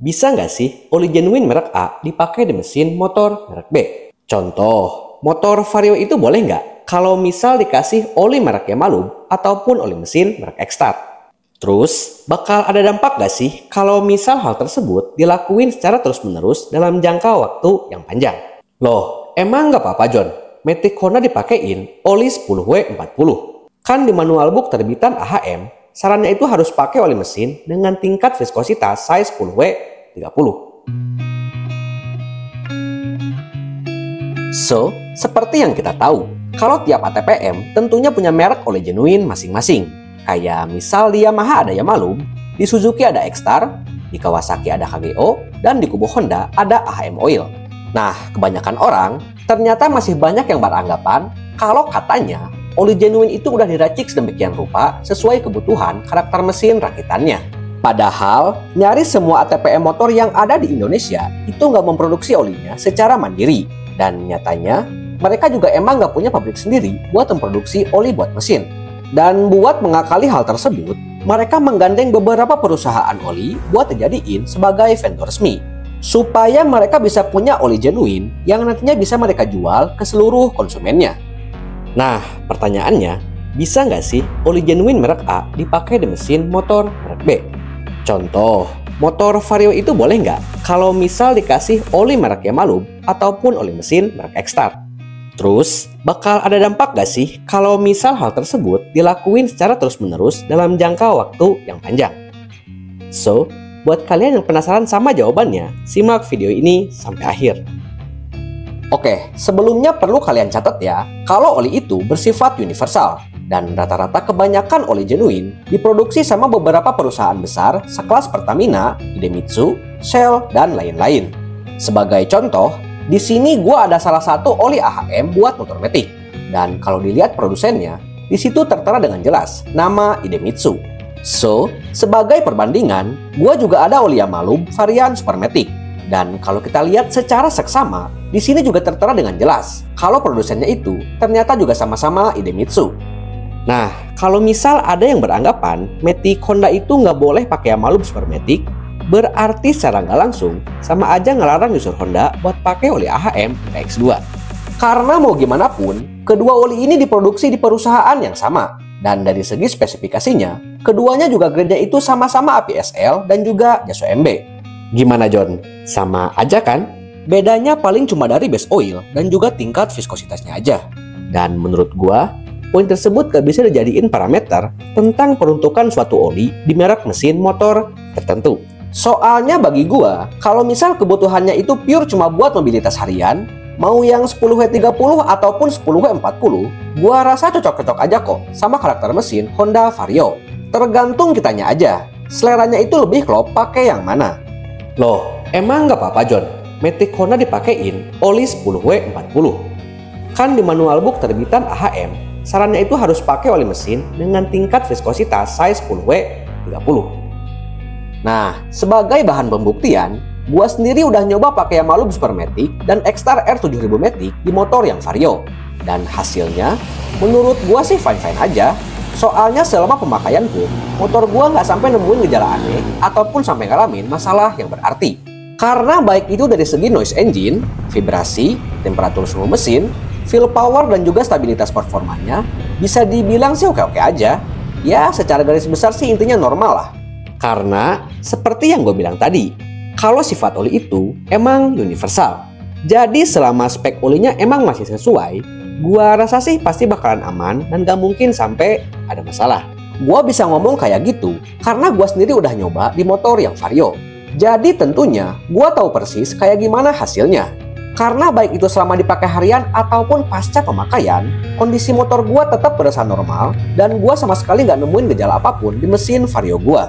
Bisa nggak sih oli genuine merek A dipakai di mesin motor merek B? Contoh, motor Vario itu boleh nggak kalau misal dikasih oli merek Yamalum ataupun oli mesin merek X-Start? Terus, bakal ada dampak nggak sih kalau misal hal tersebut dilakuin secara terus-menerus dalam jangka waktu yang panjang? Loh, emang nggak apa-apa John? Matic Honda dipakein oli 10W40. Kan di manual book terbitan AHM, sarannya itu harus pakai oli mesin dengan tingkat viskositas size 10W30. So, seperti yang kita tahu, kalau tiap ATPM tentunya punya merek oli genuine masing-masing. Kayak misal di Yamaha ada Yamalum, di Suzuki ada X-Star, di Kawasaki ada KGO, dan di kubu Honda ada AHM Oil. Nah, kebanyakan orang ternyata masih banyak yang beranggapan kalau katanya oli genuine itu udah diracik sedemikian rupa sesuai kebutuhan karakter mesin rakitannya. Padahal, nyaris semua ATPM motor yang ada di Indonesia itu nggak memproduksi olinya secara mandiri. Dan nyatanya, mereka juga emang nggak punya pabrik sendiri buat memproduksi oli buat mesin. Dan buat mengakali hal tersebut, mereka menggandeng beberapa perusahaan oli buat dijadiin sebagai vendor resmi. Supaya mereka bisa punya oli genuine yang nantinya bisa mereka jual ke seluruh konsumennya. Nah, pertanyaannya, bisa nggak sih oli genuine merek A dipakai di mesin motor merek B? Contoh, motor Vario itu boleh nggak kalau misal dikasih oli merek Yamalum ataupun oli mesin merek X-Start? Terus, bakal ada dampak nggak sih kalau misal hal tersebut dilakuin secara terus-menerus dalam jangka waktu yang panjang? So, buat kalian yang penasaran sama jawabannya, simak video ini sampai akhir. Oke, sebelumnya perlu kalian catat ya, kalau oli itu bersifat universal. Dan rata-rata kebanyakan oli genuine diproduksi sama beberapa perusahaan besar sekelas Pertamina, Idemitsu, Shell, dan lain-lain. Sebagai contoh, di sini gua ada salah satu oli AHM buat motor Matic. Dan kalau dilihat produsennya, di situ tertera dengan jelas nama Idemitsu. So, sebagai perbandingan, gua juga ada oli Yamalum varian Super Matic. Dan kalau kita lihat secara seksama, di sini juga tertera dengan jelas kalau produsennya itu ternyata juga sama-sama Idemitsu. Nah, kalau misal ada yang beranggapan Matic Honda itu nggak boleh pakai Yamalum Super Matic, berarti secara nggak langsung sama aja ngelarang user Honda buat pakai oli AHM PX2. Karena mau gimana pun, kedua oli ini diproduksi di perusahaan yang sama. Dan dari segi spesifikasinya, keduanya juga grade-nya itu sama-sama APSL dan juga JAS OMB. Gimana John? Sama aja kan? Bedanya paling cuma dari base oil dan juga tingkat viskositasnya aja. Dan menurut gua, poin tersebut gak bisa dijadiin parameter tentang peruntukan suatu oli di merek mesin motor tertentu. Soalnya bagi gua, kalau misal kebutuhannya itu pure cuma buat mobilitas harian, mau yang 10W30 ataupun 10W40, gua rasa cocok-cocok aja kok sama karakter mesin Honda Vario. Tergantung kitanya aja, seleranya itu lebih klop pakai yang mana. Loh, emang gak apa-apa John? Matic Honda dipakein oli 10W40. Kan di manual book terbitan AHM, sarannya itu harus pakai oli mesin dengan tingkat viskositas size 10W30. Nah, sebagai bahan pembuktian, gua sendiri udah nyoba pakai Yamalum Super Matic dan X-Star R7000 Matic di motor yang Vario. Dan hasilnya, menurut gua sih fine-fine aja. Soalnya selama pemakaian pun, motor gua nggak sampai nemuin gejala aneh ataupun sampai ngalamin masalah yang berarti. Karena baik itu dari segi noise engine, vibrasi, temperatur suhu mesin, feel power dan juga stabilitas performanya, bisa dibilang sih oke-oke aja. Ya, secara garis besar sih intinya normal lah. Karena, seperti yang gue bilang tadi, kalau sifat oli itu emang universal. Jadi selama spek olinya emang masih sesuai, gue rasa sih pasti bakalan aman dan gak mungkin sampai ada masalah. Gue bisa ngomong kayak gitu, karena gue sendiri udah nyoba di motor yang Vario. Jadi tentunya gue tahu persis kayak gimana hasilnya. Karena baik itu selama dipakai harian ataupun pasca pemakaian, kondisi motor gue tetap berasa normal dan gue sama sekali nggak nemuin gejala apapun di mesin Vario gue.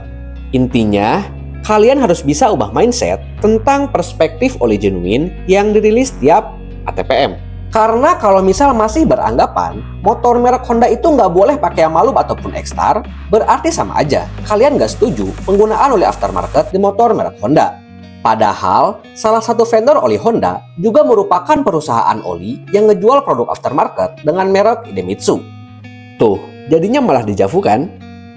Intinya, kalian harus bisa ubah mindset tentang perspektif oli genuine yang dirilis tiap ATPM. Karena kalau misal masih beranggapan motor merek Honda itu nggak boleh pakai Yamalum ataupun X-Star, berarti sama aja kalian nggak setuju penggunaan oli aftermarket di motor merek Honda. Padahal, salah satu vendor oli Honda juga merupakan perusahaan oli yang ngejual produk aftermarket dengan merek Idemitsu. Tuh, jadinya malah dejavu kan?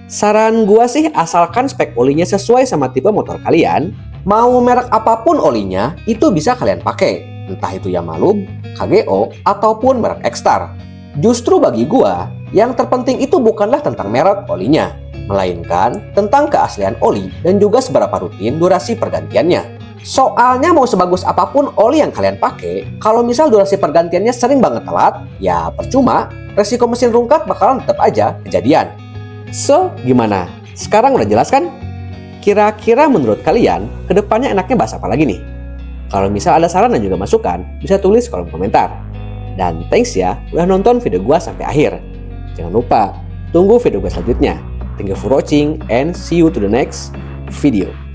Saran gua sih asalkan spek olinya sesuai sama tipe motor kalian, Mau merek apapun olinya, itu bisa kalian pakai. Entah itu Yamalum, KGO, ataupun merek X-Star. Justru bagi gua, yang terpenting itu bukanlah tentang merek olinya, melainkan tentang keaslian oli dan juga seberapa rutin durasi pergantiannya. Soalnya mau sebagus apapun oli yang kalian pakai, kalau misal durasi pergantiannya sering banget telat, ya percuma, resiko mesin rungkat bakalan tetap aja kejadian. So, gimana? Sekarang udah jelas kan? Kira-kira menurut kalian, kedepannya enaknya bahas apa lagi nih? Kalau misal ada saran dan juga masukan, bisa tulis kolom komentar. Dan thanks ya, udah nonton video gua sampai akhir. Jangan lupa, tunggu video gua selanjutnya. Thank you for watching and see you to the next video.